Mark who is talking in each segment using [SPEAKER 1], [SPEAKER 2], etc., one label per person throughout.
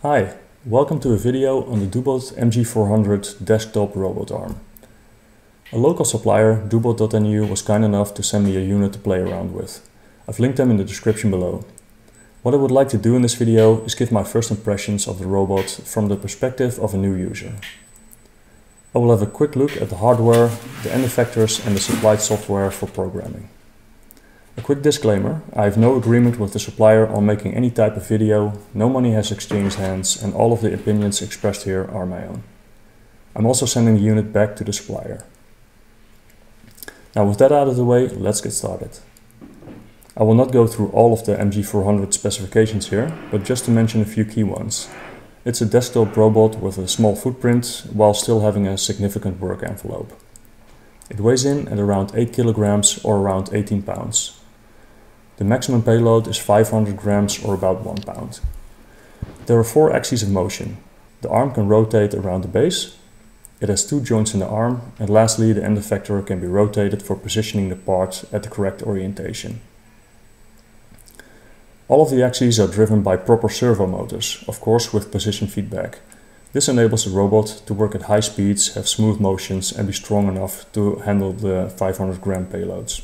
[SPEAKER 1] Hi, welcome to a video on the Dubot MG400 desktop robot arm. A local supplier, Dubot.nu, was kind enough to send me a unit to play around with. I've linked them in the description below. What I would like to do in this video is give my first impressions of the robot from the perspective of a new user. I will have a quick look at the hardware, the end effectors and the supplied software for programming. A quick disclaimer, I have no agreement with the supplier on making any type of video, no money has exchanged hands and all of the opinions expressed here are my own. I'm also sending the unit back to the supplier. Now with that out of the way, let's get started. I will not go through all of the MG400 specifications here, but just to mention a few key ones. It's a desktop robot with a small footprint while still having a significant work envelope. It weighs in at around 8 kilograms or around 18 pounds. The maximum payload is 500 grams or about 1 pound. There are 4 axes of motion. The arm can rotate around the base. It has 2 joints in the arm, and lastly the end effector can be rotated for positioning the part at the correct orientation. All of the axes are driven by proper servo motors, of course with position feedback. This enables the robot to work at high speeds, have smooth motions and be strong enough to handle the 500 gram payloads.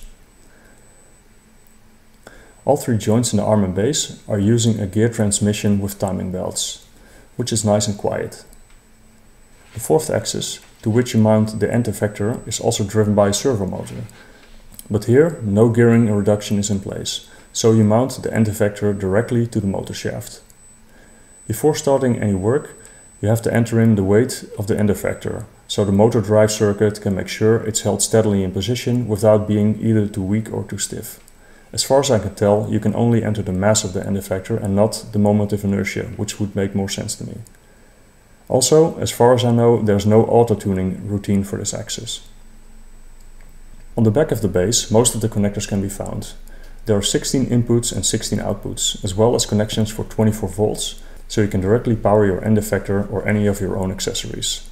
[SPEAKER 1] All 3 joints in the arm and base are using a gear transmission with timing belts, which is nice and quiet. The 4th axis, to which you mount the end effector, is also driven by a servo motor. But here, no gearing reduction is in place, so you mount the end effector directly to the motor shaft. Before starting any work, you have to enter in the weight of the end effector, so the motor drive circuit can make sure it's held steadily in position without being either too weak or too stiff. As far as I can tell, you can only enter the mass of the end effector and not the moment of inertia, which would make more sense to me. Also, as far as I know, there's no auto-tuning routine for this axis. On the back of the base, most of the connectors can be found. There are 16 inputs and 16 outputs, as well as connections for 24 volts, so you can directly power your end effector or any of your own accessories.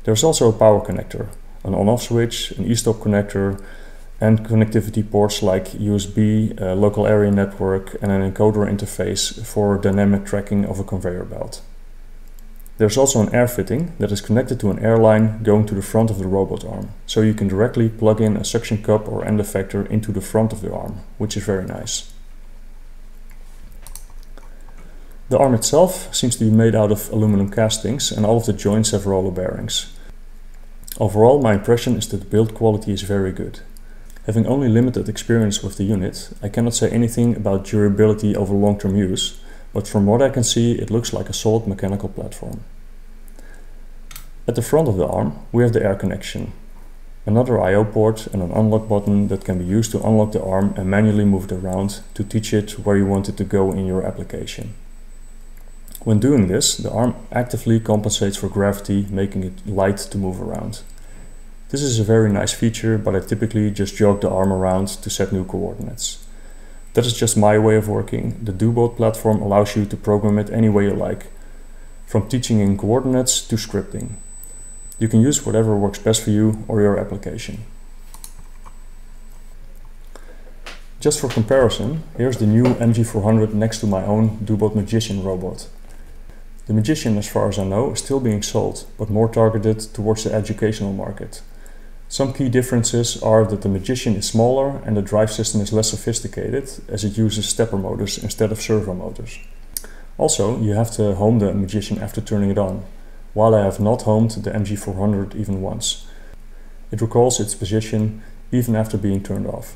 [SPEAKER 1] There's also a power connector, an on-off switch, an e-stop connector, and connectivity ports like USB, a local area network and an encoder interface for dynamic tracking of a conveyor belt. There's also an air fitting that is connected to an air line going to the front of the robot arm, so you can directly plug in a suction cup or end effector into the front of the arm, which is very nice. The arm itself seems to be made out of aluminum castings and all of the joints have roller bearings. Overall, my impression is that the build quality is very good. Having only limited experience with the unit, I cannot say anything about durability over long-term use, but from what I can see it looks like a solid mechanical platform. At the front of the arm we have the air connection, another I/O port and an unlock button that can be used to unlock the arm and manually move it around to teach it where you want it to go in your application. When doing this, the arm actively compensates for gravity, making it light to move around. This is a very nice feature, but I typically just jog the arm around to set new coordinates. That is just my way of working. The Dubot platform allows you to program it any way you like, from teaching in coordinates to scripting. You can use whatever works best for you or your application. Just for comparison, here's the new MG400 next to my own Dubot Magician robot. The Magician, as far as I know, is still being sold, but more targeted towards the educational market. Some key differences are that the Magician is smaller and the drive system is less sophisticated, as it uses stepper motors instead of servo motors. Also, you have to home the Magician after turning it on, while I have not homed the MG400 even once. It recalls its position even after being turned off.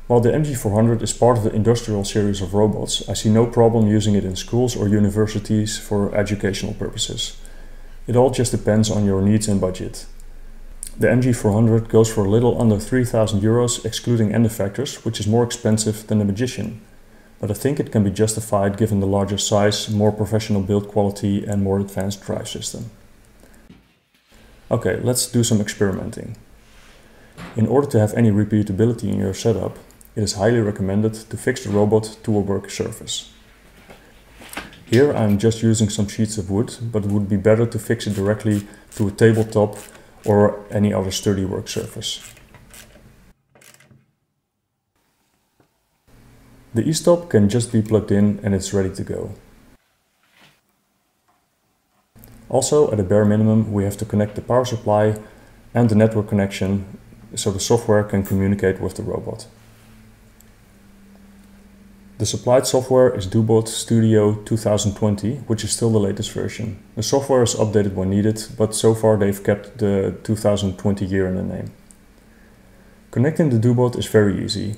[SPEAKER 1] While the MG400 is part of the industrial series of robots, I see no problem using it in schools or universities for educational purposes. It all just depends on your needs and budget. The MG400 goes for a little under 3,000 euros excluding end effectors, which is more expensive than the Magician. But I think it can be justified given the larger size, more professional build quality and more advanced drive system. Okay, let's do some experimenting. In order to have any repeatability in your setup, it is highly recommended to fix the robot to a work surface. Here I'm just using some sheets of wood, but it would be better to fix it directly to a tabletop or any other sturdy work surface. The e-stop can just be plugged in and it's ready to go. Also, at a bare minimum, we have to connect the power supply and the network connection so the software can communicate with the robot. The supplied software is DoBot Studio 2020, which is still the latest version. The software is updated when needed, but so far they've kept the 2020 year in the name. Connecting the DoBot is very easy.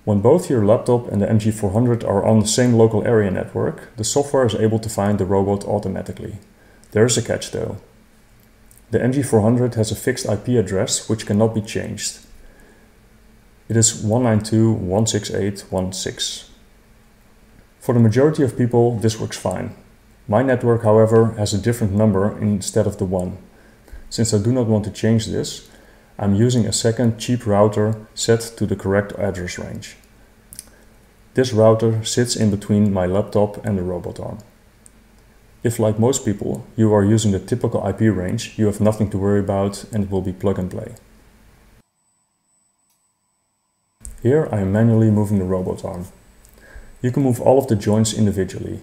[SPEAKER 1] When both your laptop and the MG400 are on the same local area network, the software is able to find the robot automatically. There is a catch though. The MG400 has a fixed IP address which cannot be changed. It is 192.168.1.6. For the majority of people, this works fine. My network, however, has a different number instead of the 1. Since I do not want to change this, I'm using a second cheap router set to the correct address range. This router sits in between my laptop and the robot arm. If, like most people, you are using the typical IP range, you have nothing to worry about and it will be plug and play. Here I am manually moving the robot arm. You can move all of the joints individually.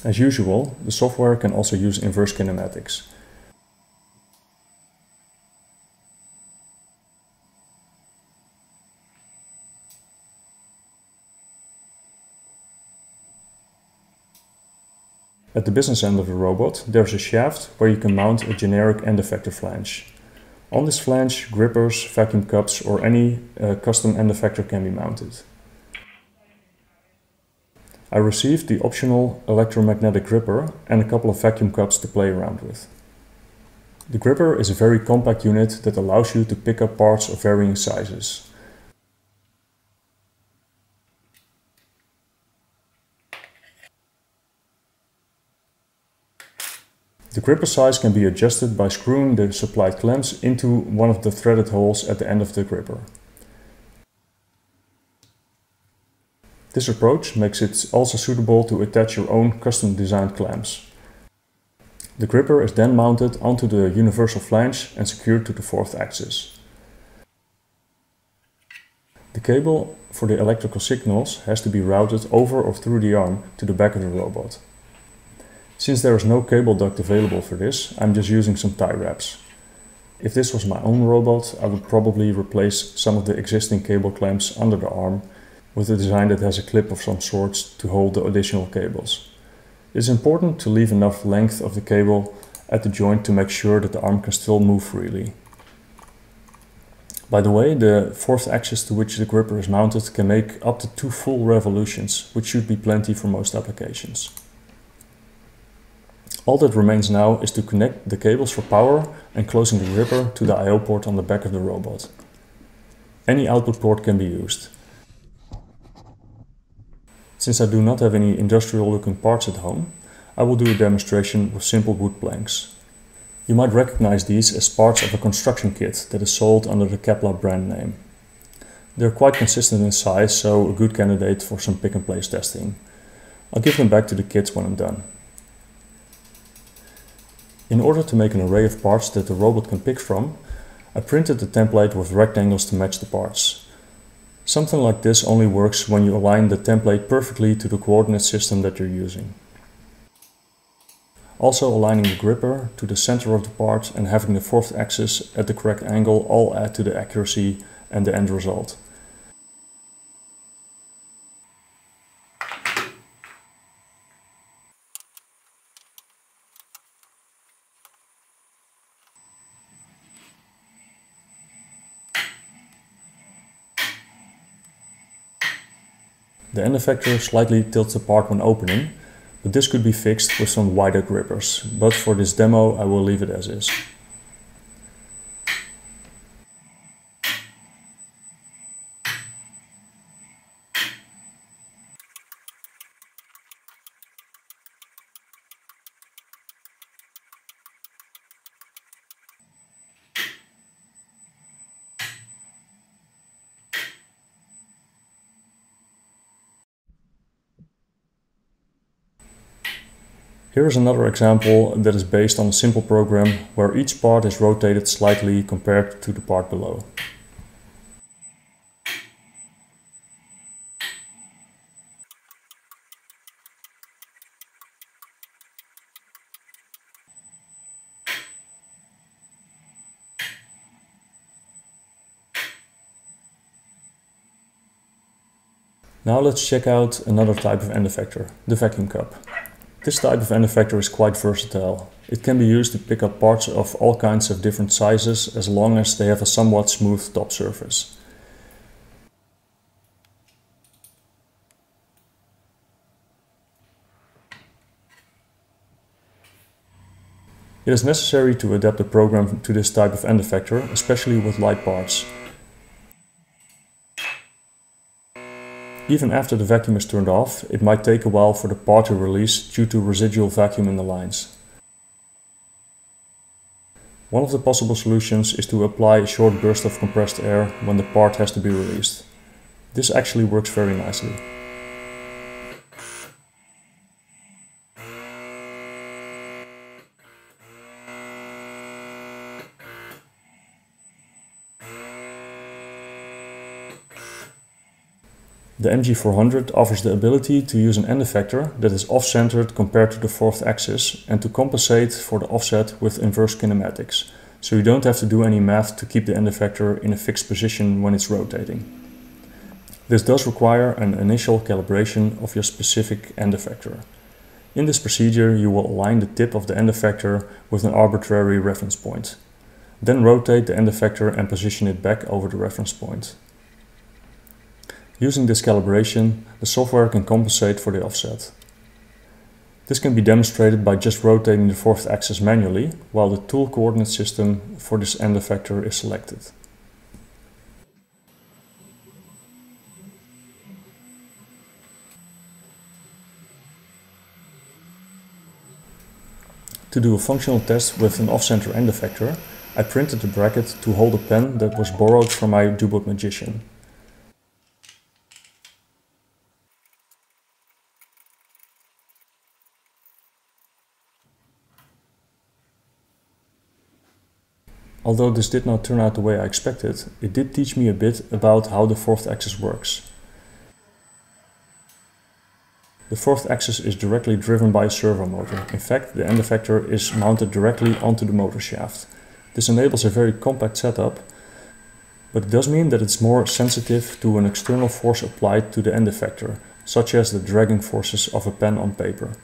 [SPEAKER 1] As usual, the software can also use inverse kinematics. At the business end of the robot, there's a shaft where you can mount a generic end effector flange. On this flange, grippers, vacuum cups or any custom end effector can be mounted. I received the optional electromagnetic gripper and a couple of vacuum cups to play around with. The gripper is a very compact unit that allows you to pick up parts of varying sizes. The gripper size can be adjusted by screwing the supplied clamps into one of the threaded holes at the end of the gripper. This approach makes it also suitable to attach your own custom designed clamps. The gripper is then mounted onto the universal flange and secured to the 4th axis. The cable for the electrical signals has to be routed over or through the arm to the back of the robot. Since there is no cable duct available for this, I'm just using some tie wraps. If this was my own robot, I would probably replace some of the existing cable clamps under the arm with a design that has a clip of some sort to hold the additional cables. It is important to leave enough length of the cable at the joint to make sure that the arm can still move freely. By the way, the 4th axis to which the gripper is mounted can make up to 2 full revolutions, which should be plenty for most applications. All that remains now is to connect the cables for power and closing the gripper to the I/O port on the back of the robot. Any output port can be used. Since I do not have any industrial looking parts at home, I will do a demonstration with simple wood planks. You might recognize these as parts of a construction kit that is sold under the Kepler brand name. They're quite consistent in size, so a good candidate for some pick and place testing. I'll give them back to the kids when I'm done. In order to make an array of parts that the robot can pick from, I printed the template with rectangles to match the parts. Something like this only works when you align the template perfectly to the coordinate system that you're using. Also, aligning the gripper to the center of the part and having the 4th axis at the correct angle all add to the accuracy and the end result. The end effector slightly tilts apart when opening, but this could be fixed with some wider grippers, but for this demo I will leave it as is. Here is another example that is based on a simple program where each part is rotated slightly compared to the part below. Now let's check out another type of end effector, the vacuum cup. This type of end effector is quite versatile. It can be used to pick up parts of all kinds of different sizes as long as they have a somewhat smooth top surface. It is necessary to adapt the program to this type of end effector, especially with light parts. Even after the vacuum is turned off, it might take a while for the part to release due to residual vacuum in the lines. One of the possible solutions is to apply a short burst of compressed air when the part has to be released. This actually works very nicely. The MG400 offers the ability to use an end effector that is off-centered compared to the fourth axis and to compensate for the offset with inverse kinematics, so you don't have to do any math to keep the end effector in a fixed position when it's rotating. This does require an initial calibration of your specific end effector. In this procedure, you will align the tip of the end effector with an arbitrary reference point. Then rotate the end effector and position it back over the reference point. Using this calibration, the software can compensate for the offset. This can be demonstrated by just rotating the fourth axis manually, while the tool coordinate system for this end effector is selected. To do a functional test with an off-center end effector, I printed a bracket to hold a pen that was borrowed from my Dubot Magician. Although this did not turn out the way I expected, it did teach me a bit about how the fourth axis works. The fourth axis is directly driven by a servo motor. In fact, the end effector is mounted directly onto the motor shaft. This enables a very compact setup, but it does mean that it's more sensitive to an external force applied to the end effector, such as the dragging forces of a pen on paper.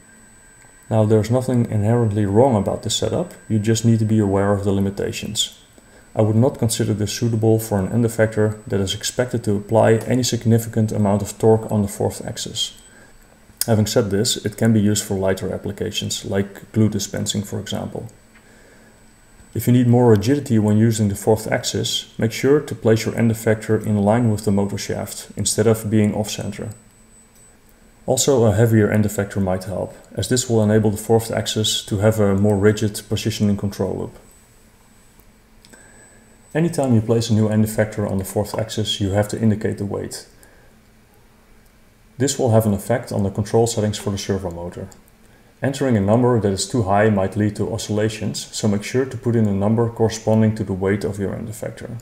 [SPEAKER 1] Now, there's nothing inherently wrong about this setup, you just need to be aware of the limitations. I would not consider this suitable for an end effector that is expected to apply any significant amount of torque on the fourth axis. Having said this, it can be used for lighter applications, like glue dispensing for example. If you need more rigidity when using the fourth axis, make sure to place your end effector in line with the motor shaft, instead of being off-center. Also, a heavier end effector might help, as this will enable the fourth axis to have a more rigid positioning control loop. Anytime you place a new end effector on the fourth axis, you have to indicate the weight. This will have an effect on the control settings for the servo motor. Entering a number that is too high might lead to oscillations, so make sure to put in a number corresponding to the weight of your end effector.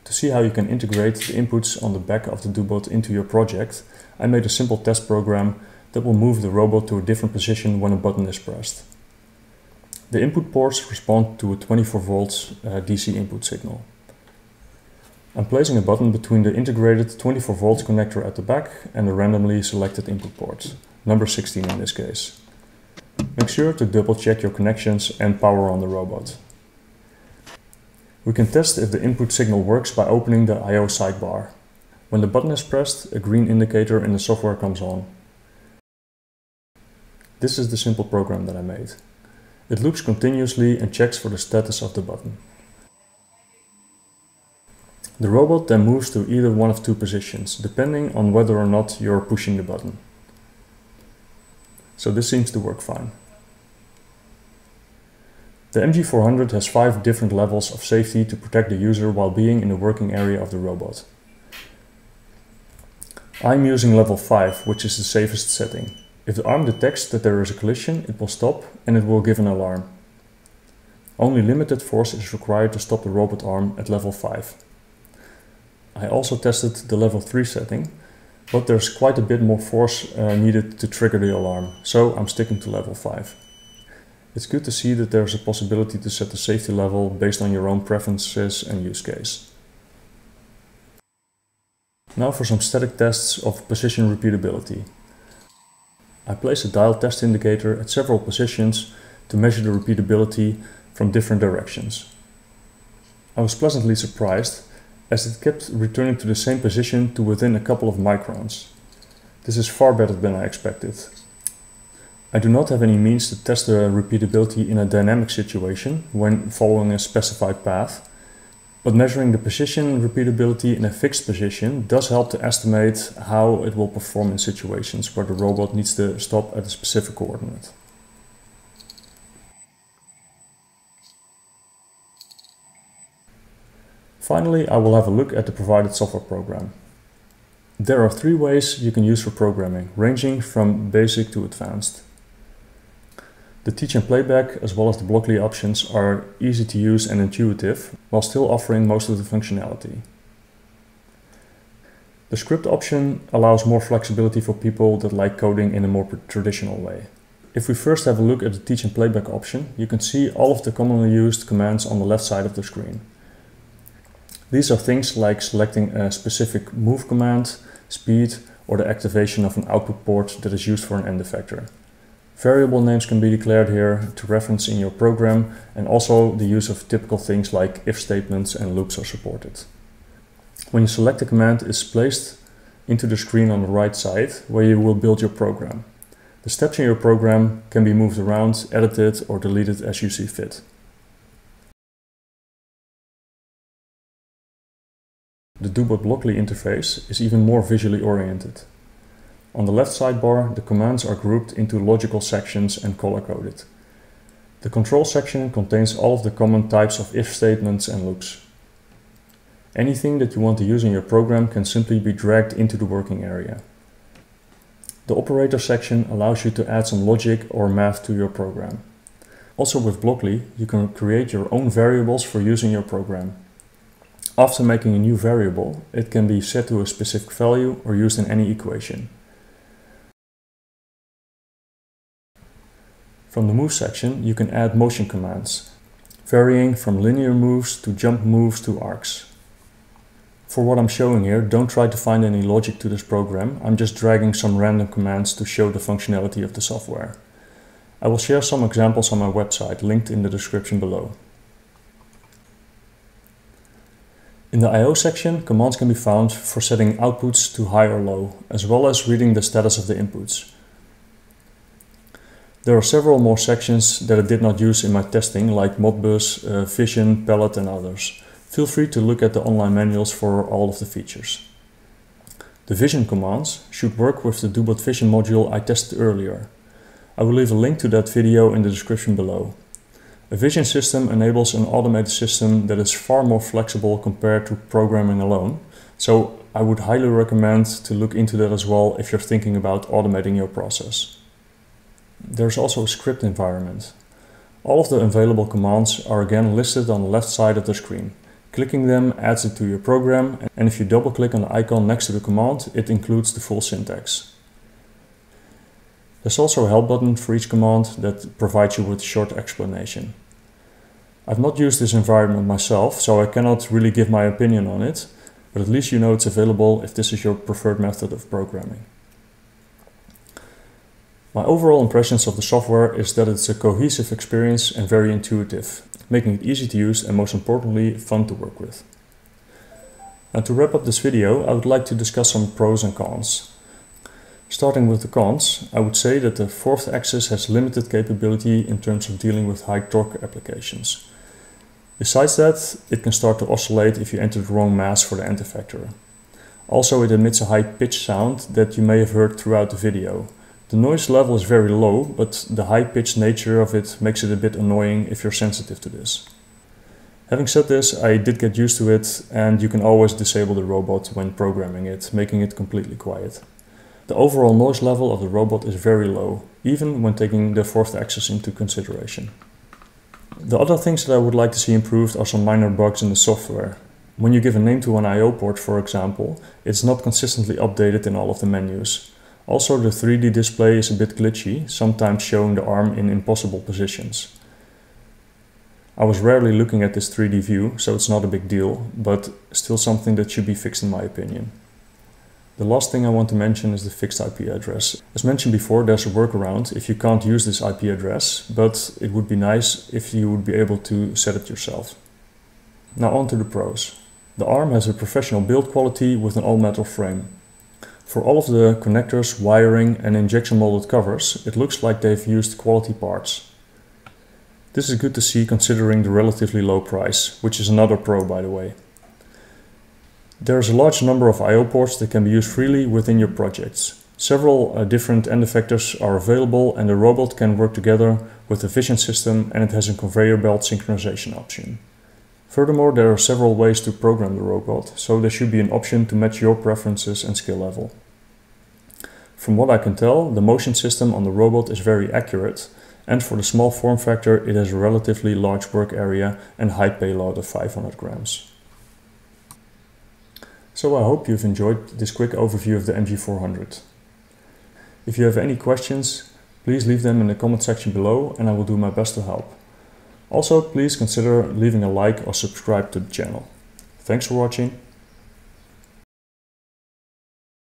[SPEAKER 1] To see how you can integrate the inputs on the back of the Dubot into your project, I made a simple test program that will move the robot to a different position when a button is pressed. The input ports respond to a 24 volts DC input signal. I'm placing a button between the integrated 24 volts connector at the back and the randomly selected input ports, number 16 in this case. Make sure to double check your connections and power on the robot. We can test if the input signal works by opening the I/O sidebar. When the button is pressed, a green indicator in the software comes on. This is the simple program that I made. It loops continuously and checks for the status of the button. The robot then moves to either one of two positions, depending on whether or not you're pushing the button. So this seems to work fine. The MG400 has 5 different levels of safety to protect the user while being in the working area of the robot. I'm using level 5, which is the safest setting. If the arm detects that there is a collision, it will stop and it will give an alarm. Only limited force is required to stop the robot arm at level 5. I also tested the level 3 setting, but there's quite a bit more force needed to trigger the alarm, so I'm sticking to level 5. It's good to see that there's a possibility to set the safety level based on your own preferences and use case. Now for some static tests of position repeatability. I place a dial test indicator at several positions to measure the repeatability from different directions. I was pleasantly surprised as it kept returning to the same position to within a couple of microns. This is far better than I expected. I do not have any means to test the repeatability in a dynamic situation when following a specified path, but measuring the position repeatability in a fixed position does help to estimate how it will perform in situations where the robot needs to stop at a specific coordinate. Finally, I will have a look at the provided software program. There are 3 ways you can use for programming, ranging from basic to advanced. The teach and playback as well as the Blockly options are easy to use and intuitive, while still offering most of the functionality. The script option allows more flexibility for people that like coding in a more traditional way. If we first have a look at the teach and playback option, you can see all of the commonly used commands on the left side of the screen. These are things like selecting a specific move command, speed, or the activation of an output port that is used for an end effector. Variable names can be declared here to reference in your program, and also the use of typical things like if statements and loops are supported. When you select a command, it's placed into the screen on the right side where you will build your program. The steps in your program can be moved around, edited, or deleted as you see fit. The doBot Blockly interface is even more visually oriented. On the left sidebar, the commands are grouped into logical sections and color-coded. The control section contains all of the common types of if statements and loops. Anything that you want to use in your program can simply be dragged into the working area. The operator section allows you to add some logic or math to your program. Also with Blockly, you can create your own variables for use in your program. After making a new variable, it can be set to a specific value or used in any equation. From the move section, you can add motion commands, varying from linear moves to jump moves to arcs. For what I'm showing here, don't try to find any logic to this program. I'm just dragging some random commands to show the functionality of the software. I will share some examples on my website, linked in the description below. In the I/O section, commands can be found for setting outputs to high or low, as well as reading the status of the inputs. There are several more sections that I did not use in my testing, like Modbus, Vision, Palette and others. Feel free to look at the online manuals for all of the features. The Vision commands should work with the doBot Vision module I tested earlier. I will leave a link to that video in the description below. A vision system enables an automated system that is far more flexible compared to programming alone, so I would highly recommend to look into that as well if you're thinking about automating your process. There's also a script environment. All of the available commands are again listed on the left side of the screen. Clicking them adds it to your program, and if you double click on the icon next to the command, it includes the full syntax. There's also a help button for each command that provides you with a short explanation. I've not used this environment myself, so I cannot really give my opinion on it, but at least you know it's available if this is your preferred method of programming. My overall impressions of the software is that it's a cohesive experience and very intuitive, making it easy to use and most importantly fun to work with. Now to wrap up this video, I would like to discuss some pros and cons. Starting with the cons, I would say that the fourth axis has limited capability in terms of dealing with high torque applications. Besides that, it can start to oscillate if you enter the wrong mass for the end effector. Also, it emits a high-pitched sound that you may have heard throughout the video. The noise level is very low, but the high-pitched nature of it makes it a bit annoying if you're sensitive to this. Having said this, I did get used to it, and you can always disable the robot when programming it, making it completely quiet. The overall noise level of the robot is very low, even when taking the fourth axis into consideration. The other things that I would like to see improved are some minor bugs in the software. When you give a name to an I/O port, for example, it's not consistently updated in all of the menus. Also, the 3D display is a bit glitchy, sometimes showing the arm in impossible positions. I was rarely looking at this 3D view, so it's not a big deal, but still something that should be fixed in my opinion. The last thing I want to mention is the fixed IP address. As mentioned before, there's a workaround if you can't use this IP address, but it would be nice if you would be able to set it yourself. Now on to the pros. The ARM has a professional build quality with an all-metal frame. For all of the connectors, wiring and injection molded covers, it looks like they've used quality parts. This is good to see considering the relatively low price, which is another pro by the way. There is a large number of I/O ports that can be used freely within your projects. Several different end effectors are available and the robot can work together with a vision system, and it has a conveyor belt synchronization option. Furthermore, there are several ways to program the robot, so there should be an option to match your preferences and skill level. From what I can tell, the motion system on the robot is very accurate, and for the small form factor it has a relatively large work area and high payload of 500 grams. So I hope you've enjoyed this quick overview of the MG400. If you have any questions, please leave them in the comment section below and I will do my best to help. Also, please consider leaving a like or subscribe to the channel. Thanks for watching.